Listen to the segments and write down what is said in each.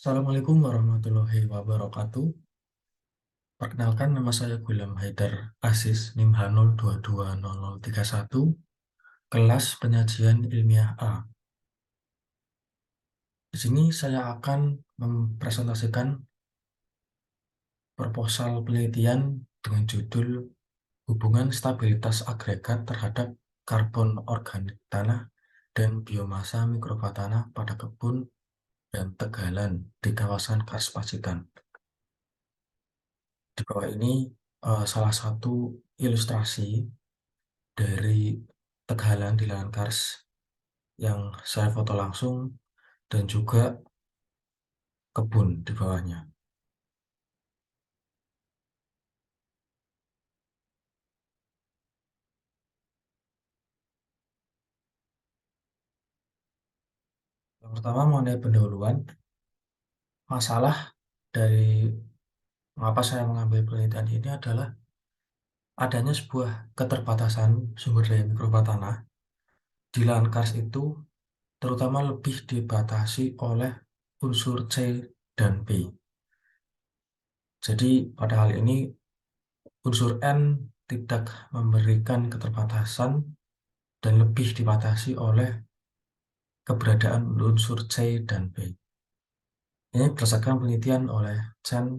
Assalamualaikum warahmatullahi wabarakatuh. Perkenalkan, nama saya Gulam Haidar Aziz, NIM H022031, kelas penyajian ilmiah A. Di sini saya akan mempresentasikan proposal penelitian dengan judul Hubungan Stabilitas Agregat terhadap Karbon Organik Tanah dan Biomasa Mikroba Tanah pada Kebun dan Tegalan di kawasan Kars Pacitan. Di bawah ini salah satu ilustrasi dari tegalan di lahan kars yang saya foto langsung dan juga kebun di bawahnya. Yang pertama, mengenai pendahuluan, masalah dari mengapa saya mengambil penelitian ini adalah adanya sebuah keterbatasan sumber daya mikroba tanah di lahan kars itu, terutama lebih dibatasi oleh unsur C dan B. Jadi pada hal ini unsur N tidak memberikan keterbatasan dan lebih dibatasi oleh keberadaan unsur C dan B. Ini berdasarkan penelitian oleh Chen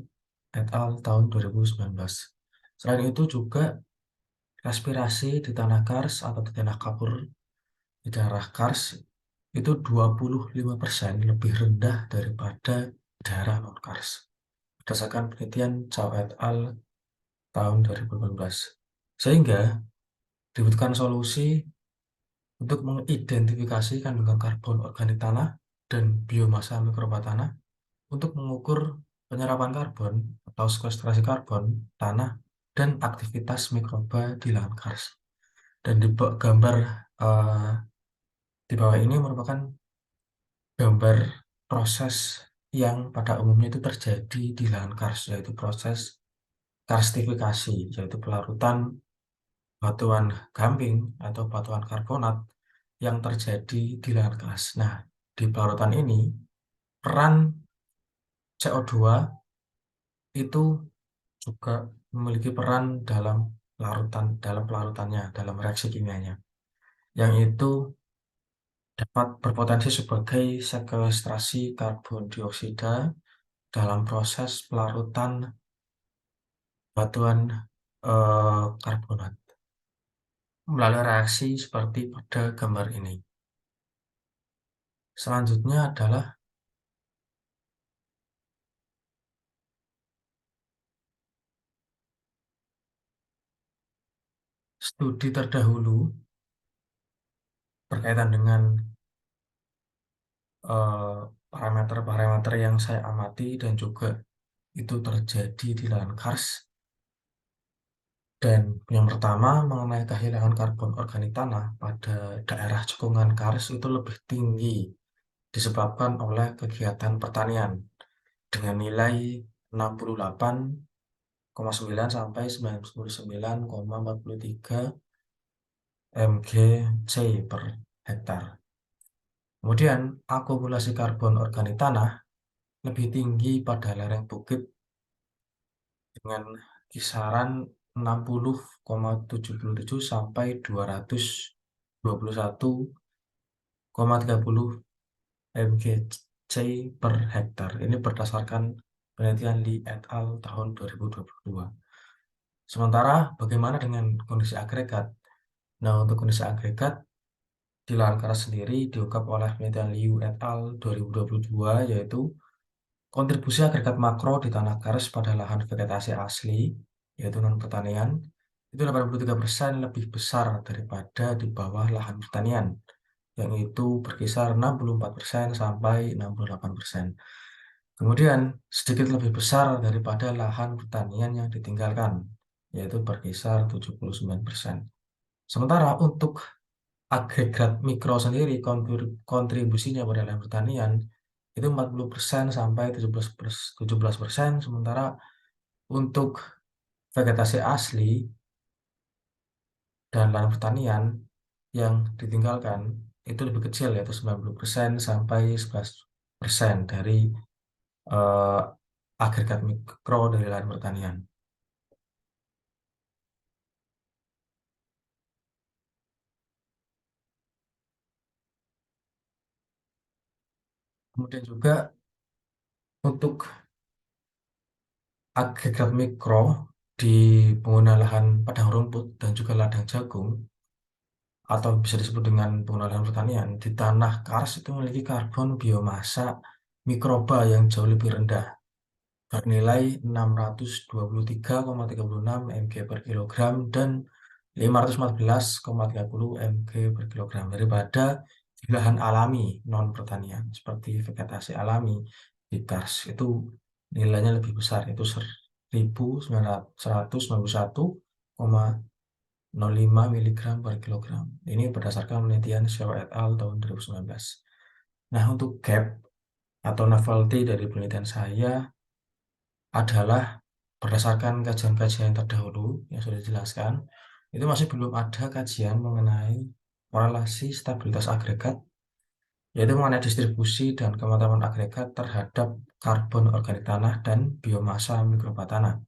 et al. Tahun 2019. Selain itu juga respirasi di tanah kars atau di tanah kapur di daerah kars itu 25% lebih rendah daripada daerah non-kars. Berdasarkan penelitian Zhao et al. Tahun 2018. Sehingga dibutuhkan solusi untuk mengidentifikasi kandungan karbon organik tanah dan biomasa mikroba tanah untuk mengukur penyerapan karbon atau sekwestrasi karbon tanah dan aktivitas mikroba di lahan kars. Dan di gambar di bawah ini merupakan gambar proses yang pada umumnya itu terjadi di lahan kars, yaitu proses karstifikasi, yaitu pelarutan batuan gamping atau batuan karbonat yang terjadi di lahan kars. Nah, di pelarutan ini peran CO2 itu juga memiliki peran dalam pelarutannya, dalam reaksi kimianya, yang itu dapat berpotensi sebagai sekwestrasi karbon dioksida dalam proses pelarutan batuan karbonat melalui reaksi seperti pada gambar ini. Selanjutnya adalah studi terdahulu berkaitan dengan parameter-parameter yang saya amati dan juga itu terjadi di lahan kars. Dan yang pertama, mengenai kehilangan karbon organik tanah pada daerah cekungan kars itu lebih tinggi disebabkan oleh kegiatan pertanian dengan nilai 68,9 sampai 99,43 mgc per hektar. Kemudian akumulasi karbon organik tanah lebih tinggi pada lereng bukit dengan kisaran 60,77 sampai 221,30 mgc per hektar. Ini berdasarkan penelitian Li et al. Tahun 2022. Sementara bagaimana dengan kondisi agregat? Nah, untuk kondisi agregat di lahan kars sendiri diungkap oleh penelitian Liu et al. 2022, yaitu kontribusi agregat makro di tanah kars pada lahan vegetasi asli, yaitu non-pertanian, itu 83% lebih besar daripada di bawah lahan pertanian, yang itu berkisar 64% sampai 68%. Kemudian sedikit lebih besar daripada lahan pertanian yang ditinggalkan, yaitu berkisar 79%. Sementara untuk agregat mikro sendiri kontribusinya pada lahan pertanian itu 40% sampai 17%, sementara untuk vegetasi asli dan lahan pertanian yang ditinggalkan itu lebih kecil, yaitu 90% sampai 11% dari eh, agregat mikro dari lahan pertanian. Kemudian juga untuk agregat mikro di penggunaan lahan padang rumput dan juga ladang jagung, atau bisa disebut dengan penggunaan lahan pertanian, di tanah kars itu memiliki karbon biomasa mikroba yang jauh lebih rendah, bernilai 623,36 mg per kilogram dan 514,30 mg per kilogram daripada di lahan alami non pertanian seperti vegetasi alami di kars itu nilainya lebih besar, yaitu 1.191,05 mg per kilogram. Ini berdasarkan penelitian Xiao et al. Tahun 2019. Nah, untuk gap atau novelty dari penelitian saya adalah berdasarkan kajian-kajian terdahulu yang sudah dijelaskan, itu masih belum ada kajian mengenai korelasi stabilitas agregat, yaitu mengenai distribusi dan kemampuan agregat terhadap karbon organik tanah dan biomasa mikroba tanah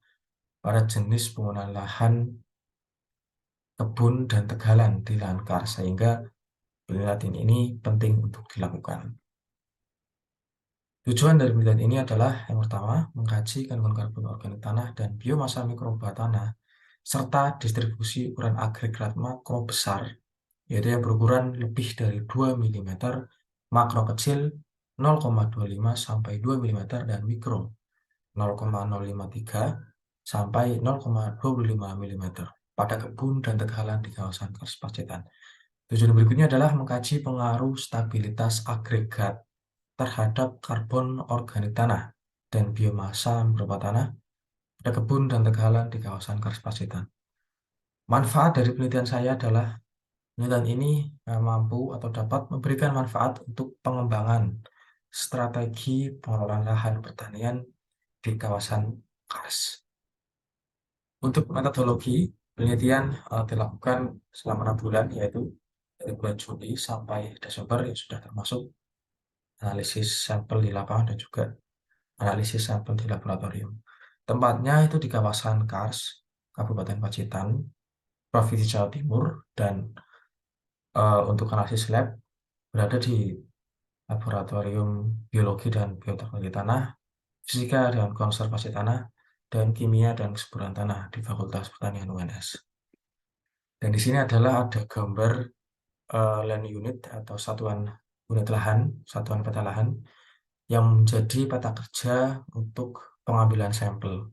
pada jenis penggunaan lahan kebun dan tegalan di lahan kars, sehingga penelitian ini penting untuk dilakukan. Tujuan dari penelitian ini adalah yang pertama, mengkaji kandungan karbon organik tanah dan biomasa mikroba tanah serta distribusi ukuran agregat makro besar, yaitu yang berukuran lebih dari 2 mm, makro kecil 0,25 sampai 2 mm, dan mikro 0,053 sampai 0,25 mm pada kebun dan tegalan di kawasan Kars Pacitan. Tujuan berikutnya adalah mengkaji pengaruh stabilitas agregat terhadap karbon organik tanah dan biomasa mikroba tanah pada kebun dan tegalan di kawasan Kars Pacitan. Manfaat dari penelitian saya adalah penelitian ini mampu atau dapat memberikan manfaat untuk pengembangan strategi pengelolaan lahan pertanian di kawasan Kars. Untuk metodologi, penelitian dilakukan selama 6 bulan, yaitu dari bulan Juli sampai Desember, yang sudah termasuk analisis sampel di lapangan dan juga analisis sampel di laboratorium. Tempatnya itu di kawasan Kars, Kabupaten Pacitan, Provinsi Jawa Timur, dan untuk analisis lab berada di Laboratorium Biologi dan Bioteknologi Tanah, Fisika dan Konservasi Tanah, dan Kimia dan Kesuburan Tanah di Fakultas Pertanian UNS. Dan di sini adalah ada gambar land unit atau satuan unit lahan, satuan peta lahan yang menjadi peta kerja untuk pengambilan sampel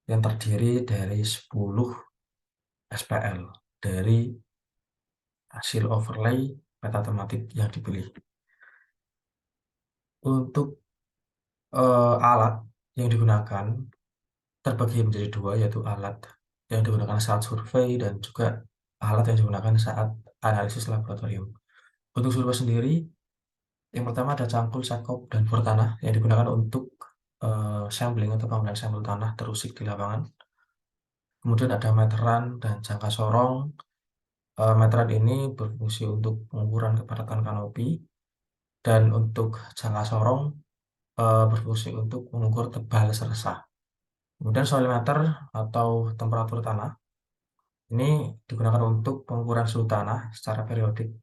yang terdiri dari 10 SPL dari hasil overlay peta tematik yang dipilih. Untuk alat yang digunakan terbagi menjadi dua, yaitu alat yang digunakan saat survei dan juga alat yang digunakan saat analisis laboratorium. Untuk survei sendiri, yang pertama ada cangkul, sekop, dan bor tanah yang digunakan untuk sampling atau pengambilan sampel tanah terusik di lapangan. Kemudian ada meteran dan jangka sorong. Meteran ini berfungsi untuk pengukuran kepadatan kanopi, dan untuk jangka sorong berfungsi untuk mengukur tebal serasa. Kemudian soil meter atau temperatur tanah ini digunakan untuk pengukuran suhu tanah secara periodik.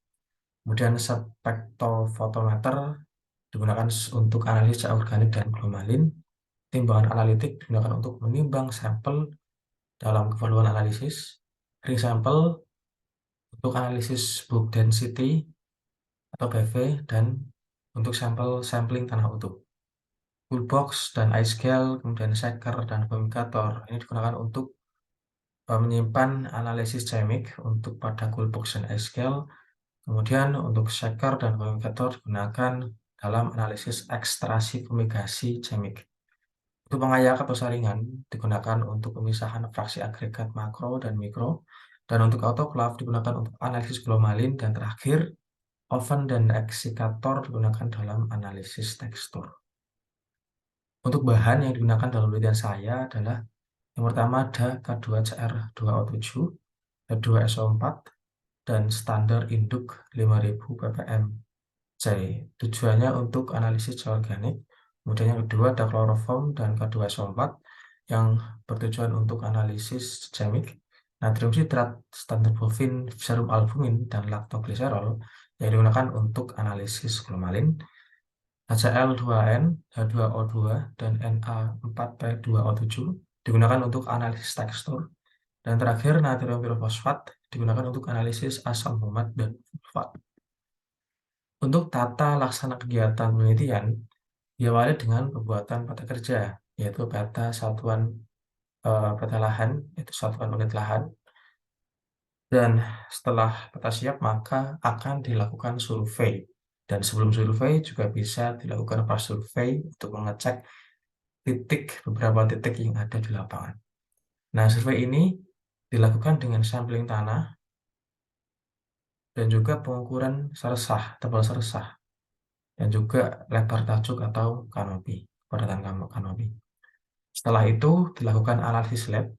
Kemudian spektrofotometer digunakan untuk analisis organik dan glomalin. Timbangan analitik digunakan untuk menimbang sampel dalam keperluan analisis. Ring sampel untuk analisis bulk density atau BV, dan untuk sampel sampling tanah utuh. Toolbox dan ice scale, kemudian shaker dan fumigator ini digunakan untuk menyimpan analisis chemik untuk pada toolbox dan ice scale. Kemudian untuk shaker dan fumigator digunakan dalam analisis ekstraksi fumigasi chemik. Untuk pengayak atau saringan digunakan untuk pemisahan fraksi agregat makro dan mikro, dan untuk autoclave digunakan untuk analisis glomalin, dan terakhir oven dan eksikator digunakan dalam analisis tekstur. Untuk bahan yang digunakan dalam penelitian saya adalah yang pertama ada K2CR2O7, H2SO4, dan standar induk 5000 ppm C. Tujuannya untuk analisis organik Kemudian yang kedua ada kloroform dan K2SO4 yang bertujuan untuk analisis gemik, natrium sitrat, standar bovin, serum albumin, dan laktogliserol yang digunakan untuk analisis glomalin, HCl2n, H2O2, dan Na4P2O7 digunakan untuk analisis tekstur, dan terakhir natrium pirofosfat digunakan untuk analisis asam humat dan fosfat. Untuk tata laksana kegiatan penelitian, diawali dengan pembuatan peta kerja, yaitu peta satuan peta lahan, yaitu satuan unit lahan. Dan setelah peta siap, maka akan dilakukan survei. Dan sebelum survei juga bisa dilakukan prasurvei untuk mengecek beberapa titik yang ada di lapangan. Nah, survei ini dilakukan dengan sampling tanah dan juga pengukuran seresah, tebal seresah, dan juga lebar tajuk atau kanopi, kepadatan kanopi. Setelah itu dilakukan analisis lab,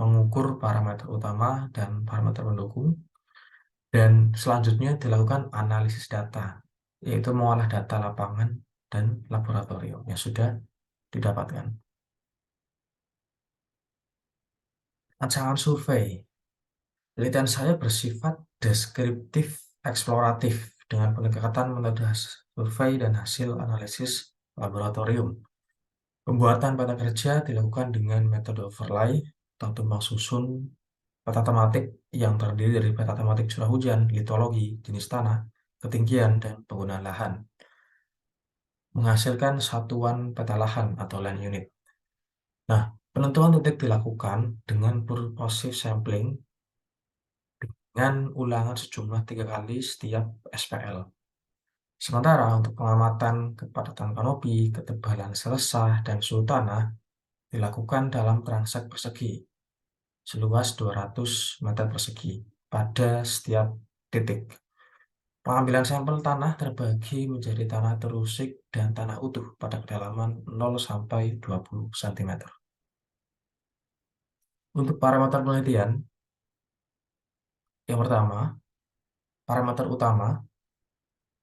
mengukur parameter utama dan parameter pendukung, dan selanjutnya dilakukan analisis data, yaitu mengolah data lapangan dan laboratorium yang sudah didapatkan. Rancangan survei. Penelitian saya bersifat deskriptif eksploratif dengan pendekatan metode survei dan hasil analisis laboratorium. Pembuatan peta kerja dilakukan dengan metode overlay atau tumpang susun peta tematik yang terdiri dari peta tematik curah hujan, litologi, jenis tanah, ketinggian, dan penggunaan lahan, menghasilkan satuan peta lahan atau land unit. Nah, penentuan titik dilakukan dengan purposive sampling dengan ulangan sejumlah 3 kali setiap SPL. Sementara untuk pengamatan kepadatan kanopi, ketebalan seresah, dan suhu tanah dilakukan dalam transek persegi seluas 200 meter persegi pada setiap titik. Pengambilan sampel tanah terbagi menjadi tanah terusik dan tanah utuh pada kedalaman 0 sampai 20 cm. Untuk parameter penelitian, yang pertama, parameter utama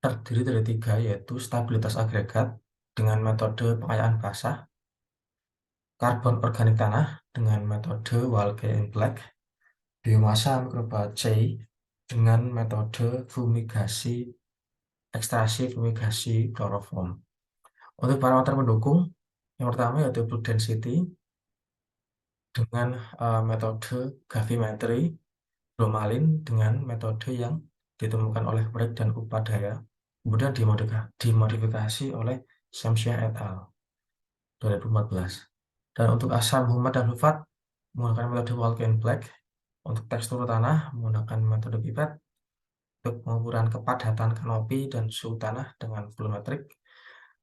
terdiri dari 3, yaitu stabilitas agregat dengan metode pengayaan basah, karbon organik tanah dengan metode Walke-Black, biomasa mikroba C dengan metode fumigasi, ekstraksi fumigasi kloroform. Untuk parameter pendukung, yang pertama yaitu blood density dengan metode gravimetri, bromalin dengan metode yang ditemukan oleh Wright dan Upadhyaya, kemudian dimodifikasi oleh Shamsiah et al. 2014. Dan untuk asam humat dan sulfat menggunakan metode Walke-Black, untuk tekstur tanah menggunakan metode pipet, untuk pengukuran kepadatan kanopi dan suhu tanah dengan volumetrik.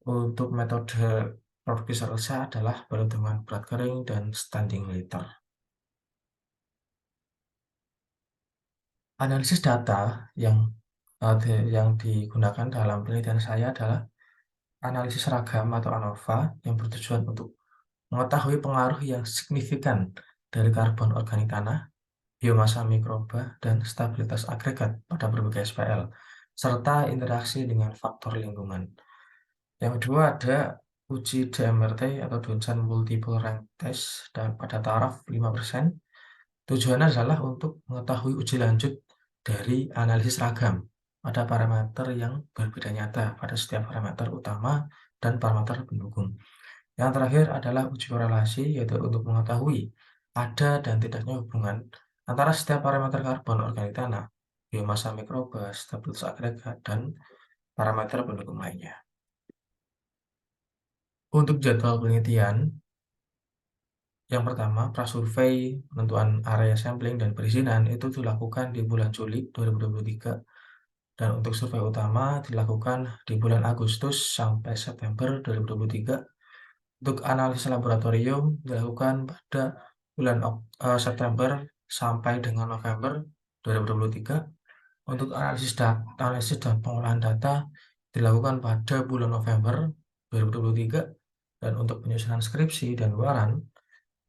Untuk metode produksi seresah adalah perhitungan berat kering dan standing liter. Analisis data yang digunakan dalam penelitian saya adalah analisis seragam atau ANOVA yang bertujuan untuk mengetahui pengaruh yang signifikan dari karbon organik tanah, biomasa mikroba, dan stabilitas agregat pada berbagai SPL, serta interaksi dengan faktor lingkungan. Yang kedua ada uji DMRT atau Dodson Multiple Rank Test dan pada taraf 5%. Tujuannya adalah untuk mengetahui uji lanjut dari analisis ragam pada parameter yang berbeda nyata pada setiap parameter utama dan parameter pendukung. Yang terakhir adalah uji korelasi, yaitu untuk mengetahui ada dan tidaknya hubungan antara setiap parameter karbon organik tanah, biomasa mikroba, stabilitas agregat, dan parameter pendukung lainnya. Untuk jadwal penelitian, yang pertama, prasurvei, penentuan area sampling dan perizinan itu dilakukan di bulan Juli 2023. Dan untuk survei utama dilakukan di bulan Agustus sampai September 2023. Untuk analisis laboratorium dilakukan pada bulan September sampai dengan November 2023. Untuk analisis dan pengolahan data dilakukan pada bulan November 2023. Dan untuk penyusunan skripsi dan waran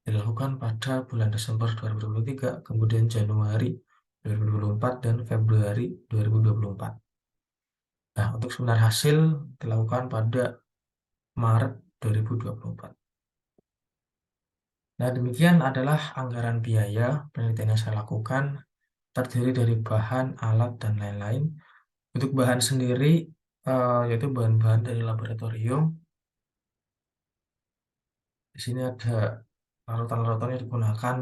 dilakukan pada bulan Desember 2023, kemudian Januari 2024, dan Februari 2024. Nah, untuk seminar hasil dilakukan pada Maret 2024. Nah, demikian adalah anggaran biaya penelitian yang saya lakukan, terdiri dari bahan, alat, dan lain-lain. Untuk bahan sendiri, yaitu bahan-bahan dari laboratorium. Di sini ada larutan-larutan yang digunakan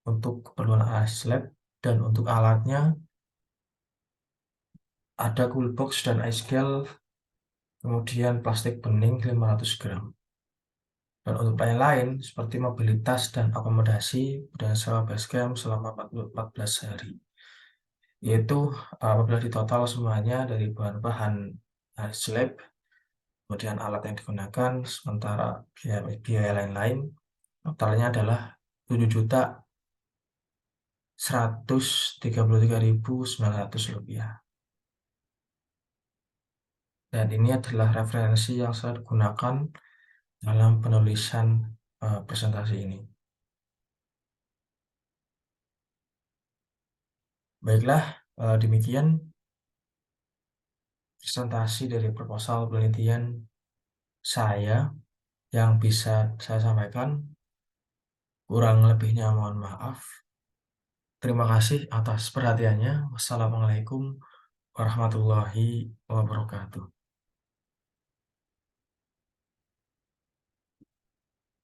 untuk keperluan analysis lab, dan untuk alatnya ada cool box dan ice scale, kemudian plastik bening 500 gram. Dan untuk lain-lain seperti mobilitas dan akomodasi dan sewa basecamp selama 14 hari. Yaitu apabila ditotal semuanya dari bahan-bahan analysis lab, kemudian alat yang digunakan, sementara biaya lain-lain, totalnya adalah 7.133.900 rupiah. Dan ini adalah referensi yang saya gunakan dalam penulisan presentasi ini. Baiklah, demikian presentasi dari proposal penelitian saya yang bisa saya sampaikan. Kurang lebihnya mohon maaf. Terima kasih atas perhatiannya. Wassalamualaikum warahmatullahi wabarakatuh.